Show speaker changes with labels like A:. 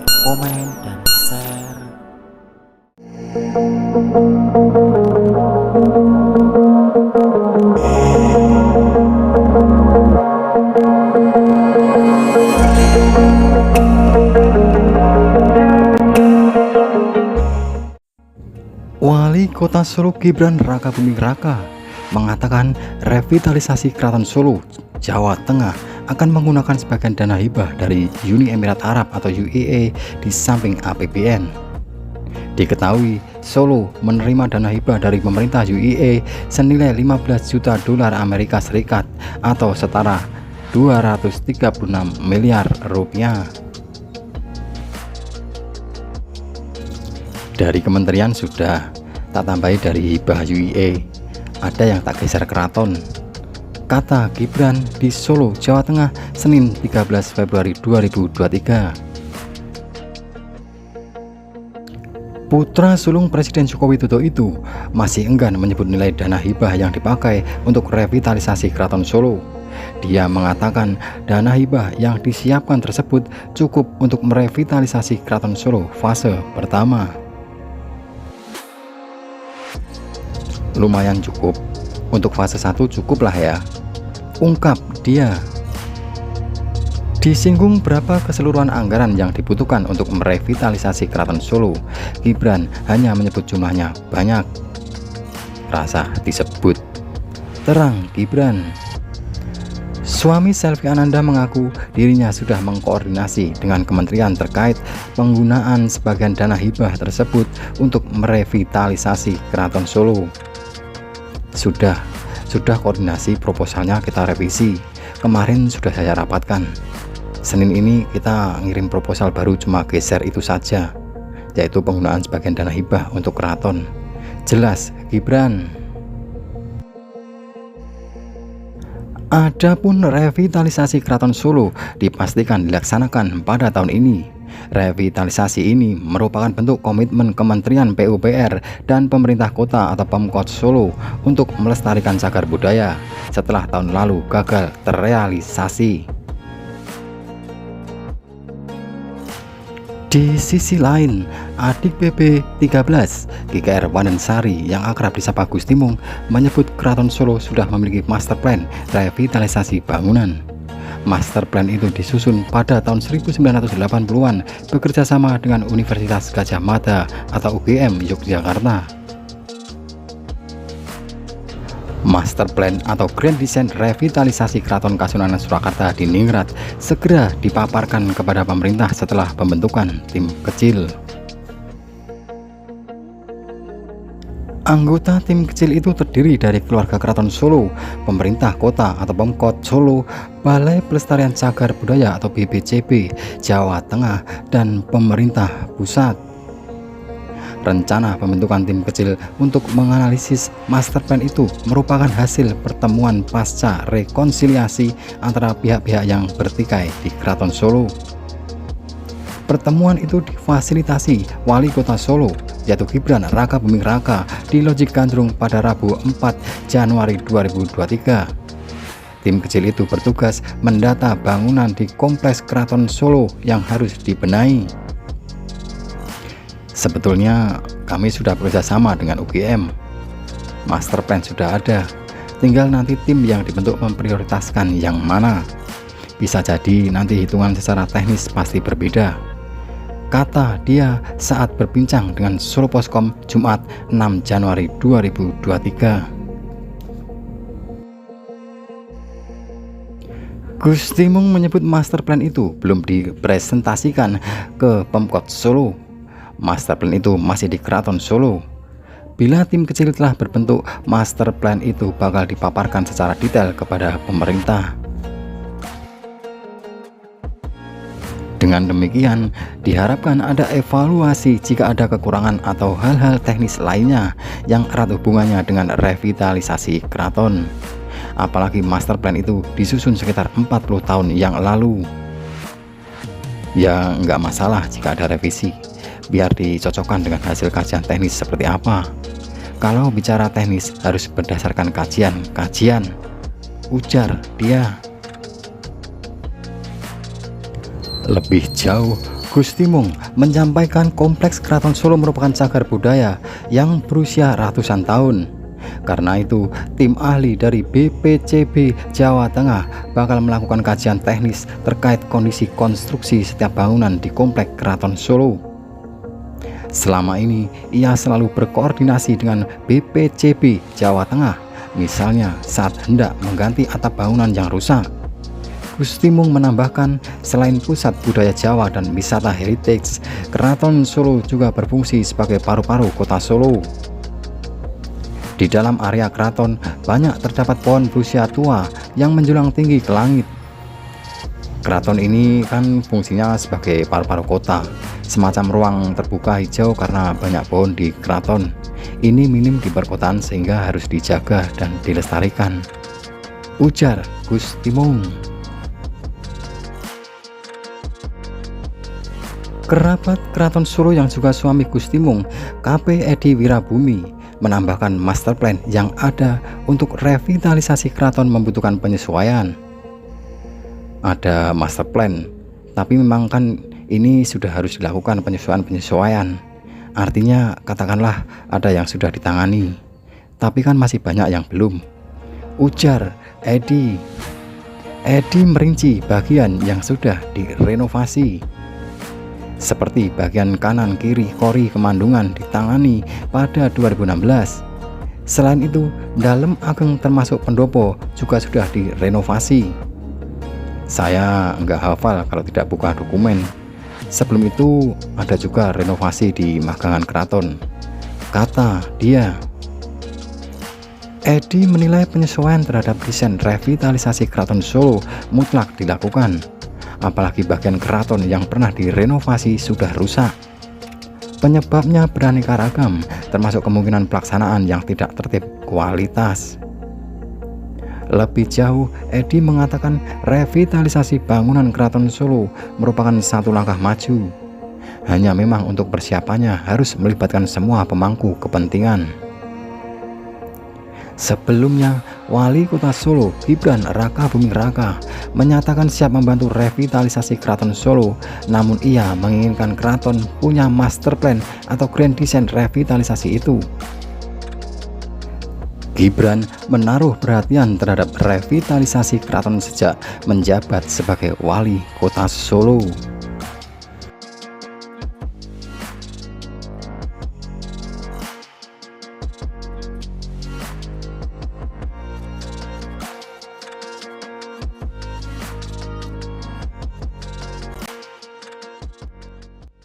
A: like, komen, dan share.
B: Wali Kota Solo Gibran Rakabuming Raka mengatakan revitalisasi Keraton Solo, Jawa Tengah akan menggunakan sebagian dana hibah dari Uni Emirat Arab atau UAE di samping APBN. Diketahui Solo menerima dana hibah dari pemerintah UAE senilai 15 juta dolar Amerika Serikat atau setara 236 miliar rupiah. Dari kementerian sudah tak tambahi dari hibah UAE, ada yang tak geser keraton, kata Gibran di Solo, Jawa Tengah, Senin 13 Februari 2023. Putra sulung Presiden Joko Widodo itu masih enggan menyebut nilai dana hibah yang dipakai untuk revitalisasi Keraton Solo. Dia mengatakan dana hibah yang disiapkan tersebut cukup untuk merevitalisasi Keraton Solo fase pertama. Lumayan cukup, untuk fase 1 cukuplah ya, ungkap dia. Disinggung berapa keseluruhan anggaran yang dibutuhkan untuk merevitalisasi Keraton Solo, Gibran hanya menyebut jumlahnya banyak. Rasa disebut, terang Gibran. Suami Selvi Ananda mengaku dirinya sudah mengkoordinasi dengan kementerian terkait penggunaan sebagian dana hibah tersebut untuk merevitalisasi Keraton Solo. Sudah koordinasi, proposalnya kita revisi. Kemarin sudah saya rapatkan. Senin ini kita ngirim proposal baru, cuma geser itu saja, yaitu penggunaan sebagian dana hibah untuk keraton. Jelas Gibran. Adapun revitalisasi Keraton Solo dipastikan dilaksanakan pada tahun ini. Revitalisasi ini merupakan bentuk komitmen Kementerian PUPR dan pemerintah kota atau Pemkot Solo untuk melestarikan cagar budaya setelah tahun lalu gagal terrealisasi. Di sisi lain, adik PP 13 GKR Wanensari yang akrab disapa Gus Timung menyebut Keraton Solo sudah memiliki master plan revitalisasi bangunan. Master plan itu disusun pada tahun 1980-an bekerjasama dengan Universitas Gadjah Mada atau UGM Yogyakarta. Master plan atau Grand Design Revitalisasi Keraton Kasunanan Surakarta di Ningrat segera dipaparkan kepada pemerintah setelah pembentukan tim kecil. Anggota tim kecil itu terdiri dari keluarga Keraton Solo, pemerintah kota atau Pemkot Solo, Balai Pelestarian Cagar Budaya atau BPCB Jawa Tengah, dan pemerintah pusat. Rencana pembentukan tim kecil untuk menganalisis master plan itu merupakan hasil pertemuan pasca rekonsiliasi antara pihak-pihak yang bertikai di Keraton Solo. Pertemuan itu difasilitasi Wali Kota Solo, yaitu Gibran Rakabuming Raka, di Loji Gandrung pada Rabu 4 Januari 2023. Tim kecil itu bertugas mendata bangunan di Kompleks Keraton Solo yang harus dibenahi. Sebetulnya kami sudah bekerjasama dengan UGM. Master plan sudah ada, tinggal nanti tim yang dibentuk memprioritaskan yang mana. Bisa jadi nanti hitungan secara teknis pasti berbeda, kata dia saat berbincang dengan Solo Poskom Jumat 6 Januari 2023. Gus Timung menyebut master plan itu belum dipresentasikan ke Pemkot Solo. Master plan itu masih di Keraton Solo. Bila tim kecil telah berbentuk, master plan itu bakal dipaparkan secara detail kepada pemerintah. Dengan demikian, diharapkan ada evaluasi jika ada kekurangan atau hal-hal teknis lainnya yang erat hubungannya dengan revitalisasi keraton. Apalagi master plan itu disusun sekitar 40 tahun yang lalu. Ya nggak masalah jika ada revisi, biar dicocokkan dengan hasil kajian teknis seperti apa. Kalau bicara teknis harus berdasarkan kajian, ujar dia. Lebih jauh, Gus Timung menyampaikan kompleks Keraton Solo merupakan cagar budaya yang berusia ratusan tahun. Karena itu, tim ahli dari BPCB Jawa Tengah bakal melakukan kajian teknis terkait kondisi konstruksi setiap bangunan di komplek Keraton Solo. Selama ini, ia selalu berkoordinasi dengan BPCB Jawa Tengah, misalnya saat hendak mengganti atap bangunan yang rusak. Gus Timung menambahkan, selain pusat budaya Jawa dan wisata heritage, Keraton Solo juga berfungsi sebagai paru-paru kota Solo. Di dalam area keraton banyak terdapat pohon berusia tua yang menjulang tinggi ke langit. Keraton ini kan fungsinya sebagai paru-paru kota, semacam ruang terbuka hijau karena banyak pohon di keraton. Ini minim di perkotaan sehingga harus dijaga dan dilestarikan, ujar Gus Timung. Kerabat Keraton Solo yang juga suami Gus Timung, KP Edi Wirabumi, menambahkan master plan yang ada untuk revitalisasi keraton membutuhkan penyesuaian. Ada master plan, tapi memang kan ini sudah harus dilakukan penyesuaian-penyesuaian. Artinya katakanlah ada yang sudah ditangani, tapi kan masih banyak yang belum, ujar Edi. Edi merinci bagian yang sudah direnovasi, seperti bagian kanan kiri kori Kemandungan ditangani pada 2016. Selain itu, dalam ageng termasuk pendopo juga sudah direnovasi. Saya nggak hafal kalau tidak buka dokumen. Sebelum itu ada juga renovasi di Magangan Keraton, kata dia. Edi menilai penyesuaian terhadap desain revitalisasi Keraton Solo mutlak dilakukan, apalagi bagian keraton yang pernah direnovasi sudah rusak. Penyebabnya beraneka ragam, termasuk kemungkinan pelaksanaan yang tidak tertib kualitas. Lebih jauh, Edi mengatakan revitalisasi bangunan Keraton Solo merupakan satu langkah maju. Hanya memang untuk persiapannya harus melibatkan semua pemangku kepentingan. Sebelumnya, Wali Kota Solo Gibran Raka Buming Raka menyatakan siap membantu revitalisasi Keraton Solo, namun ia menginginkan keraton punya master plan atau grand design revitalisasi itu. Gibran menaruh perhatian terhadap revitalisasi keraton sejak menjabat sebagai Wali Kota Solo.